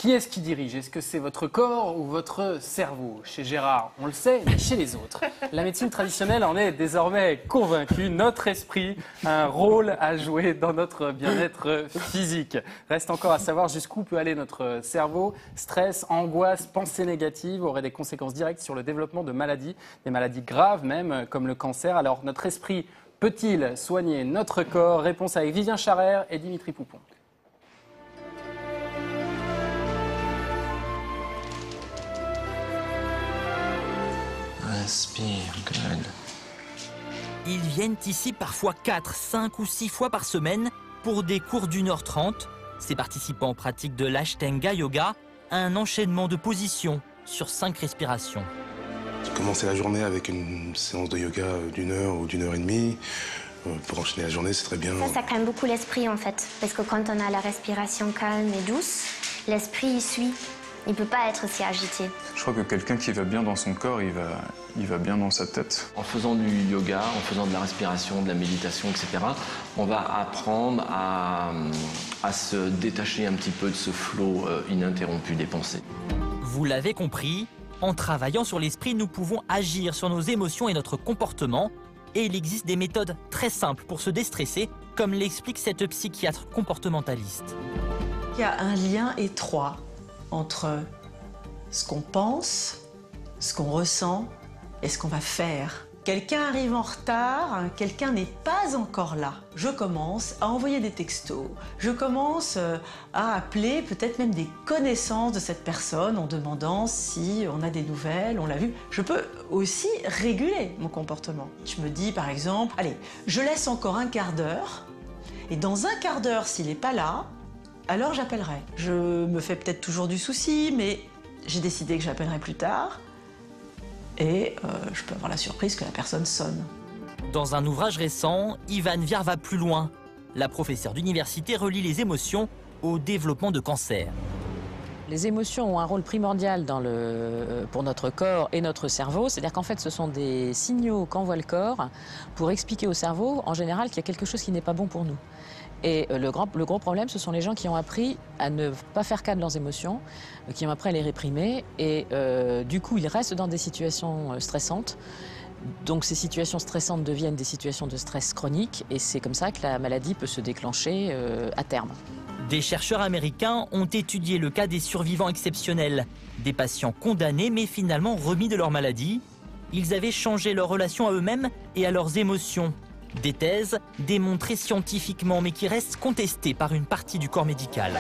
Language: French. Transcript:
Qui est-ce qui dirige? Est-ce que c'est votre corps ou votre cerveau? Chez Gérard, on le sait, mais chez les autres. La médecine traditionnelle en est désormais convaincue. Notre esprit a un rôle à jouer dans notre bien-être physique. Reste encore à savoir jusqu'où peut aller notre cerveau. Stress, angoisse, pensée négative auraient des conséquences directes sur le développement de maladies, des maladies graves même, comme le cancer. Alors, notre esprit peut-il soigner notre corps? Réponse avec Vivien Charrère et Dimitri Poupon. Respire, good. Ils viennent ici parfois 4, 5 ou 6 fois par semaine pour des cours d'1h30. Ces participants pratiquent de l'Ashtanga Yoga, un enchaînement de positions sur 5 respirations. Commencer la journée avec une séance de yoga d'1 heure ou d'1h30. Pour enchaîner la journée, c'est très bien. Ça calme beaucoup l'esprit en fait. Parce que quand on a la respiration calme et douce, l'esprit y suit. Il ne peut pas être si agité. Je crois que quelqu'un qui va bien dans son corps, il va bien dans sa tête. En faisant du yoga, en faisant de la respiration, de la méditation, etc., on va apprendre à se détacher un petit peu de ce flot ininterrompu des pensées. Vous l'avez compris, en travaillant sur l'esprit, nous pouvons agir sur nos émotions et notre comportement. Et il existe des méthodes très simples pour se déstresser, comme l'explique cette psychiatre comportementaliste. Il y a un lien étroit entre ce qu'on pense, ce qu'on ressent et ce qu'on va faire. Quelqu'un arrive en retard, quelqu'un n'est pas encore là. Je commence à envoyer des textos, je commence à appeler peut-être même des connaissances de cette personne en demandant si on a des nouvelles, on l'a vu. Je peux aussi réguler mon comportement. Je me dis par exemple, allez, je laisse encore un quart d'heure et dans un quart d'heure, s'il n'est pas là, alors j'appellerai. Je me fais peut-être toujours du souci, mais j'ai décidé que j'appellerai plus tard. Et je peux avoir la surprise que la personne sonne. Dans un ouvrage récent, Ivan Viard va plus loin. La professeure d'université relie les émotions au développement de cancer. Les émotions ont un rôle primordial pour notre corps et notre cerveau. C'est-à-dire qu'en fait, ce sont des signaux qu'envoie le corps pour expliquer au cerveau, en général, qu'il y a quelque chose qui n'est pas bon pour nous. Et le gros problème, ce sont les gens qui ont appris à ne pas faire cas de leurs émotions, qui ont appris à les réprimer. Et du coup, ils restent dans des situations stressantes. Donc ces situations stressantes deviennent des situations de stress chronique. Et c'est comme ça que la maladie peut se déclencher à terme. Des chercheurs américains ont étudié le cas des survivants exceptionnels. Des patients condamnés mais finalement remis de leur maladie. Ils avaient changé leur relation à eux-mêmes et à leurs émotions. Des thèses démontrées scientifiquement mais qui restent contestées par une partie du corps médical.